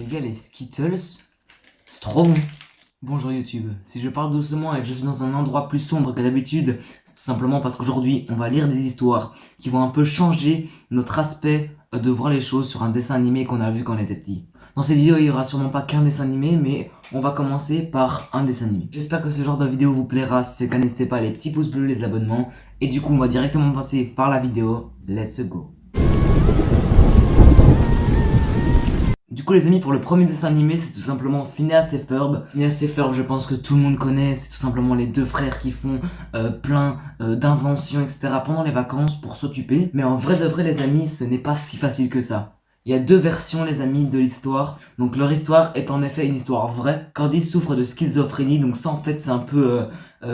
Les gars, les Skittles, c'est trop bon. Bonjour YouTube, si je parle doucement et que je suis dans un endroit plus sombre que d'habitude, c'est tout simplement parce qu'aujourd'hui on va lire des histoires qui vont un peu changer notre aspect de voir les choses sur un dessin animé qu'on a vu quand on était petit. Dans cette vidéo il y aura sûrement pas qu'un dessin animé, mais on va commencer par un dessin animé. J'espère que ce genre de vidéo vous plaira, si c'est le cas n'hésitez pas les petits pouces bleus, les abonnements, et du coup on va directement passer par la vidéo, let's go. Du coup les amis, pour le premier dessin animé, c'est tout simplement Phineas et Ferb. Phineas et Ferb, je pense que tout le monde connaît, c'est tout simplement les deux frères qui font plein d'inventions, etc. pendant les vacances pour s'occuper. Mais en vrai de vrai les amis, ce n'est pas si facile que ça. Il y a deux versions les amis de l'histoire. Donc leur histoire est en effet une histoire vraie. Candice souffre de schizophrénie, donc ça en fait c'est un peu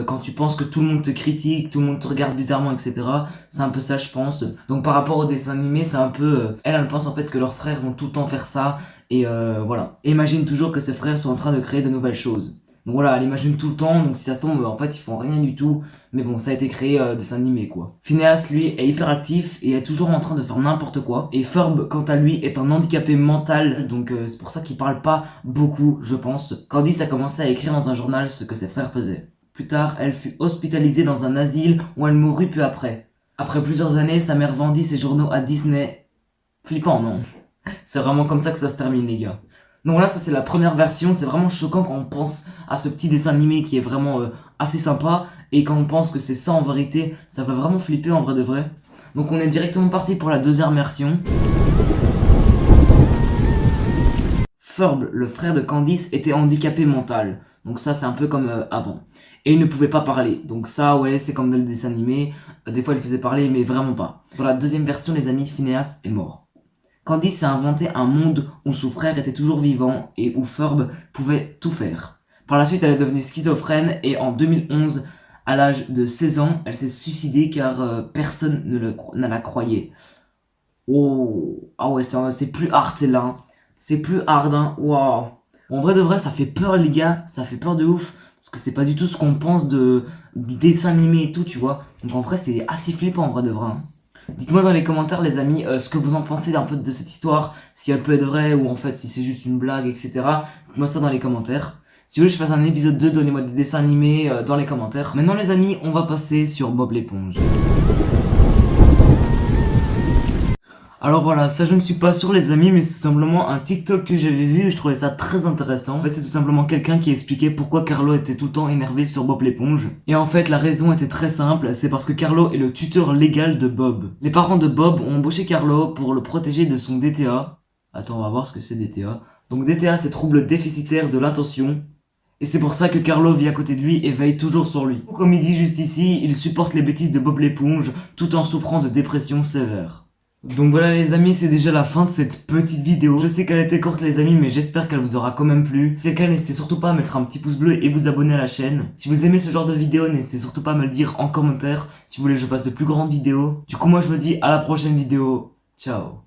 quand tu penses que tout le monde te critique, tout le monde te regarde bizarrement, etc. C'est un peu ça je pense. Donc par rapport au dessin animé, c'est un peu... elle pense en fait que leurs frères vont tout le temps faire ça. Et voilà. Et imagine toujours que ses frères sont en train de créer de nouvelles choses. Donc voilà, elle imagine tout le temps, donc si ça se tombe, en fait ils font rien du tout. Mais bon, ça a été créé dessin animé quoi. Phineas lui est hyperactif et est toujours en train de faire n'importe quoi. Et Ferb quant à lui est un handicapé mental, donc c'est pour ça qu'il parle pas beaucoup je pense. Candice a commencé à écrire dans un journal ce que ses frères faisaient. Plus tard, elle fut hospitalisée dans un asile où elle mourut peu après. Après plusieurs années, sa mère vendit ses journaux à Disney. Flippant non? C'est vraiment comme ça que ça se termine les gars. Donc là ça c'est la première version, c'est vraiment choquant quand on pense à ce petit dessin animé qui est vraiment assez sympa. Et quand on pense que c'est ça en vérité, ça va vraiment flipper en vrai de vrai. Donc on est directement parti pour la deuxième version. Ferb, le frère de Candice, était handicapé mental. Donc ça c'est un peu comme avant. Et il ne pouvait pas parler. Donc ça ouais c'est comme dans le dessin animé. Des fois il faisait parler mais vraiment pas. Dans la deuxième version les amis, Phineas est mort. Candice a inventé un monde où son frère était toujours vivant et où Ferb pouvait tout faire. Par la suite, elle est devenue schizophrène et en 2011, à l'âge de 16 ans, elle s'est suicidée car personne ne la croyait. Oh, ah ouais, c'est plus hard celle-là. Hein. C'est plus hard, hein. Wow. En vrai de vrai, ça fait peur les gars, ça fait peur de ouf. Parce que c'est pas du tout ce qu'on pense du dessin animé et tout, tu vois. Donc en vrai, c'est assez flippant en vrai de vrai. Hein. Dites-moi dans les commentaires les amis ce que vous en pensez d'un peu de cette histoire, si elle peut être vraie ou en fait si c'est juste une blague, etc. Dites-moi ça dans les commentaires. Si vous voulez que je fasse un épisode 2, donnez-moi des dessins animés dans les commentaires. Maintenant les amis, on va passer sur Bob l'éponge. Alors voilà, ça je ne suis pas sûr les amis, mais c'est tout simplement un TikTok que j'avais vu et je trouvais ça très intéressant. En fait c'est tout simplement quelqu'un qui expliquait pourquoi Carlo était tout le temps énervé sur Bob l'éponge. Et en fait la raison était très simple, c'est parce que Carlo est le tuteur légal de Bob. Les parents de Bob ont embauché Carlo pour le protéger de son DTA. Attends, on va voir ce que c'est DTA. Donc DTA c'est trouble déficitaire de l'attention. Et c'est pour ça que Carlo vit à côté de lui et veille toujours sur lui. Comme il dit juste ici, il supporte les bêtises de Bob l'éponge tout en souffrant de dépression sévère. Donc voilà les amis, c'est déjà la fin de cette petite vidéo. Je sais qu'elle était courte les amis, mais j'espère qu'elle vous aura quand même plu. Si c'est le cas, n'hésitez surtout pas à mettre un petit pouce bleu et vous abonner à la chaîne. Si vous aimez ce genre de vidéo, n'hésitez surtout pas à me le dire en commentaire si vous voulez que je fasse de plus grandes vidéos. Du coup moi je me dis à la prochaine vidéo. Ciao.